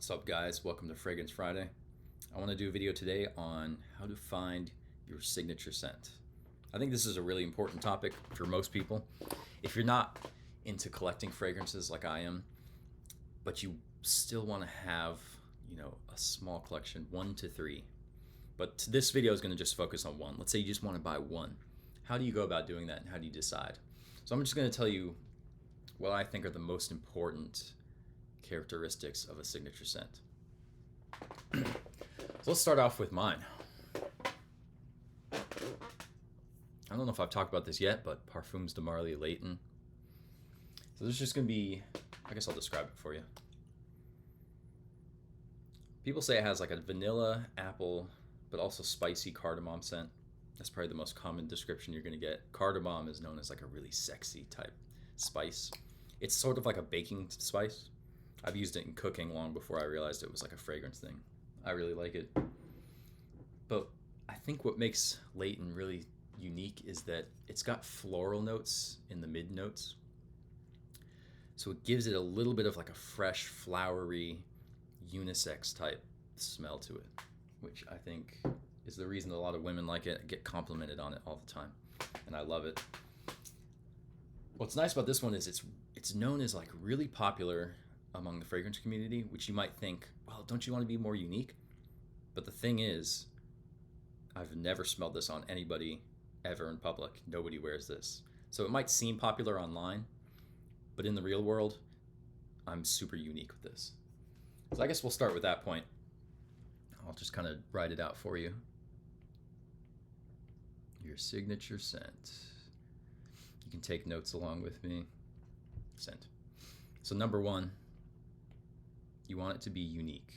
What's up, guys? Welcome to Fragrance Friday. I want to do a video today on how to find your signature scent. I think this is a really important topic for most people. If you're not into collecting fragrances like I am, but you still want to have, a small collection, 1 to 3. But this video is going to just focus on one. Let's say you just want to buy one. How do you go about doing that, and how do you decide? So I'm just going to tell you what I think are the most important characteristics of a signature scent. So let's start off with mine. I don't know if I've talked about this yet, but Parfums de Marly Layton. So there's just going to be, I guess I'll describe it for you. People say it has like a vanilla, apple, but also spicy cardamom scent. That's probably the most common description you're going to get. Cardamom is known as like a really sexy type spice. It's sort of like a baking spice. I've used it in cooking long before I realized it was like a fragrance thing. I really like it. But I think what makes Layton really unique is that it's got floral notes in the mid notes. So it gives it a little bit of like a fresh, flowery, unisex type smell to it, which I think is the reason that a lot of women like it. I get complimented on it all the time, and I love it. What's nice about this one is it's known as like really popular among the fragrance community, which you might think, well, don't you want to be more unique? But the thing is, I've never smelled this on anybody ever in public. Nobody wears this. So it might seem popular online, but in the real world, I'm super unique with this. So I guess we'll start with that point. I'll just kind of write it out for you. Your signature scent. You can take notes along with me. Scent. So number one, you want it to be unique.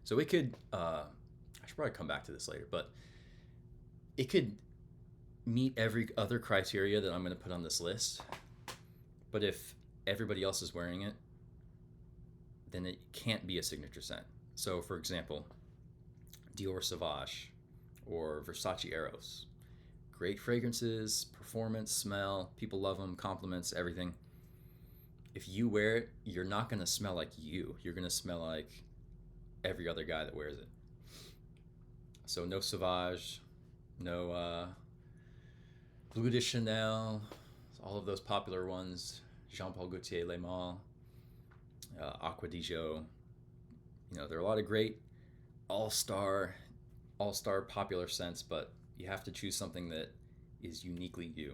So it could, I should probably come back to this later, but it could meet every other criteria that I'm going to put on this list. But if everybody else is wearing it, then it can't be a signature scent. So for example, Dior Sauvage or Versace Eros. Great fragrances, performance, smell, people love them, compliments, everything. If you wear it, you're not going to smell like you. You're going to smell like every other guy that wears it. So no Sauvage, no Bleu de Chanel, all of those popular ones, Jean Paul Gaultier Le Male, Acqua di Gio. There are a lot of great all-star popular scents, but you have to choose something that is uniquely you.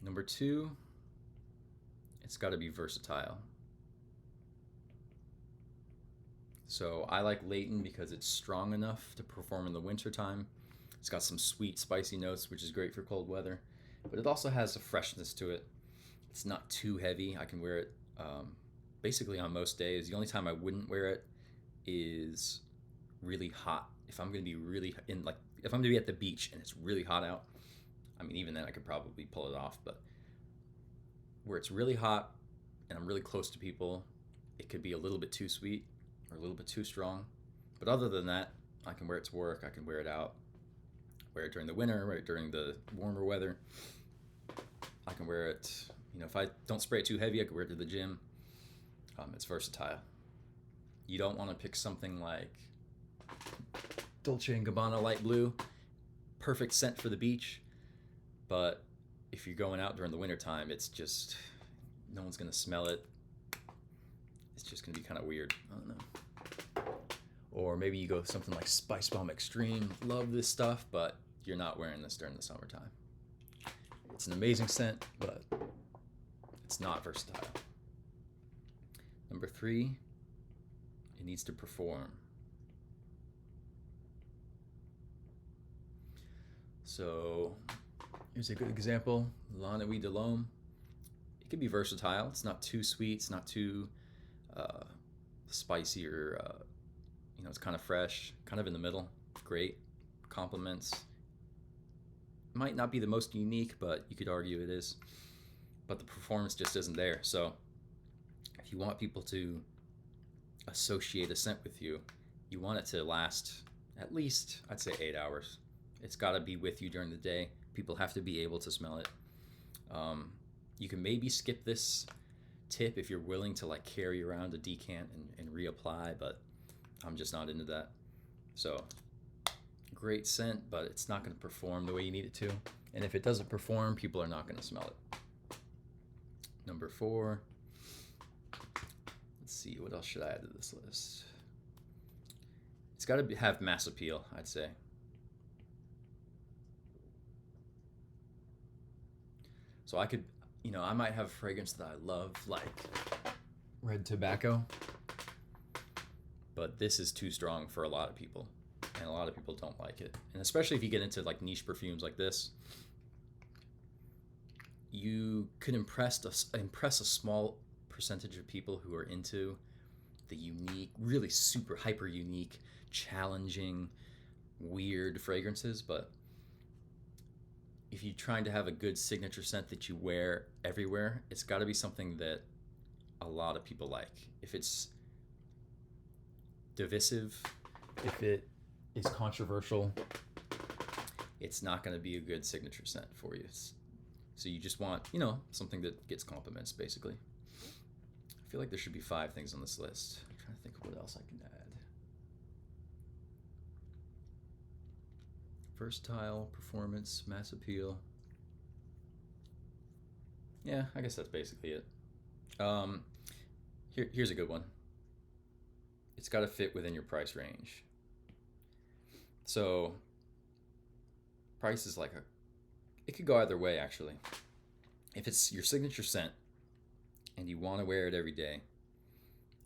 Number two, it's got to be versatile. So I like Layton because it's strong enough to perform in the wintertime. It's got some sweet, spicy notes, which is great for cold weather. But it also has a freshness to it. It's not too heavy. I can wear it basically on most days. The only time I wouldn't wear it is really hot. If I'm going to be really if I'm going to be at the beach and it's really hot out, I mean, even then I could probably pull it off. But where it's really hot and I'm really close to people, it could be a little bit too sweet or a little bit too strong. But other than that, I can wear it to work. I can wear it out. Wear it during the winter, wear it during the warmer weather. I can wear it, if I don't spray it too heavy, I can wear it to the gym. It's versatile. You don't want to pick something like Dolce & Gabbana Light Blue. Perfect scent for the beach. But if you're going out during the wintertime, it's just, no one's going to smell it. It's just going to be kind of weird. I don't know. Or maybe you go something like Spice Bomb Extreme. Love this stuff, but you're not wearing this during the summertime. It's an amazing scent, but it's not versatile. Number three, it needs to perform. So here's a good example. La Nuit de l'Homme. It can be versatile. It's not too sweet. It's not too spicy or, it's kind of fresh, kind of in the middle. Great. Compliments. Might not be the most unique, but you could argue it is. But the performance just isn't there. So if you want people to associate a scent with you, you want it to last at least, I'd say, 8 hours. It's got to be with you during the day. People have to be able to smell it. You can maybe skip this tip if you're willing to like carry around a decant and reapply, but I'm just not into that. So great scent, but it's not going to perform the way you need it to. And if it doesn't perform, people are not going to smell it. Number 4. Let's see, what else should I add to this list? It's got to have mass appeal, I'd say. So I could, I might have a fragrance that I love, like red tobacco, but this is too strong for a lot of people, and a lot of people don't like it. And especially if you get into like niche perfumes like this, you could impress a small percentage of people who are into the unique, really super hyper unique, challenging, weird fragrances. But if you're trying to have a good signature scent that you wear everywhere, it's got to be something that a lot of people like. If it's divisive, if it is controversial, it's not going to be a good signature scent for you. So you just want, something that gets compliments, basically. I feel like there should be 5 things on this list. I'm trying to think of what else I can add. Versatile, performance, mass appeal. Yeah, I guess that's basically it. Here's a good one. It's got to fit within your price range. So price is like it could go either way, actually. If it's your signature scent and you want to wear it every day,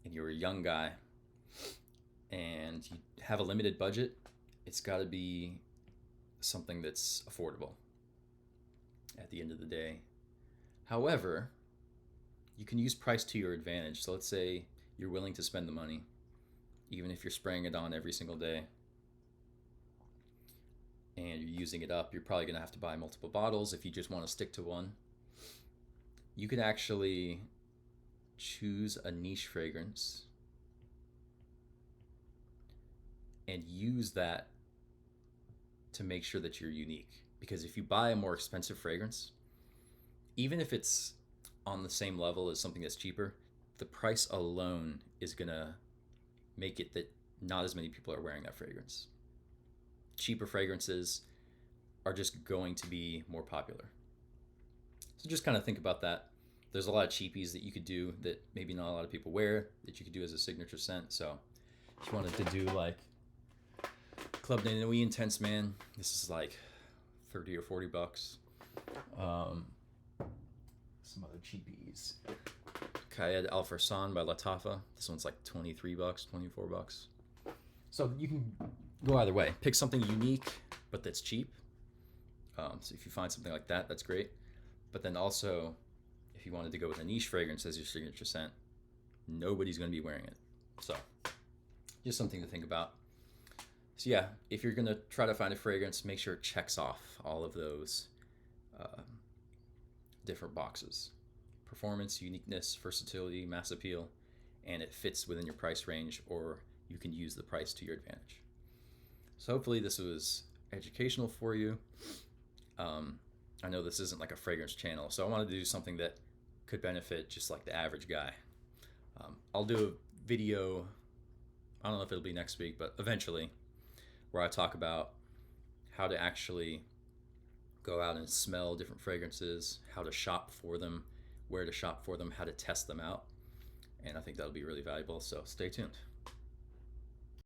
and you're a young guy and you have a limited budget, it's got to be something that's affordable at the end of the day. However, you can use price to your advantage. So let's say you're willing to spend the money, even if you're spraying it on every single day and you're using it up. You're probably going to have to buy multiple bottles if you just want to stick to one. You can actually choose a niche fragrance and use that to make sure that you're unique. Because if you buy a more expensive fragrance, even if it's on the same level as something that's cheaper, the price alone is gonna make it that not as many people are wearing that fragrance. Cheaper fragrances are just going to be more popular. So just kind of think about that. There's a lot of cheapies that you could do that maybe not a lot of people wear that you could do as a signature scent. So if you wanted to do like Club de Nuit Intense Man, this is like $30 or $40. Some other cheapies. Kayed Al Farsan by Lattafa. This one's like $23, $24. So you can go either way. Pick something unique, but that's cheap. So if you find something like that, that's great. But then also, if you wanted to go with a niche fragrance as your signature scent, nobody's going to be wearing it. So just something to think about. So yeah, if you're going to try to find a fragrance, make sure it checks off all of those different boxes. Performance, uniqueness, versatility, mass appeal, and it fits within your price range, or you can use the price to your advantage. So hopefully this was educational for you. I know this isn't like a fragrance channel, so I wanted to do something that could benefit just like the average guy. I'll do a video, I don't know if it'll be next week, but eventually, where I talk about how to actually go out and smell different fragrances, how to shop for them, where to shop for them, how to test them out. And I think that'll be really valuable, so stay tuned.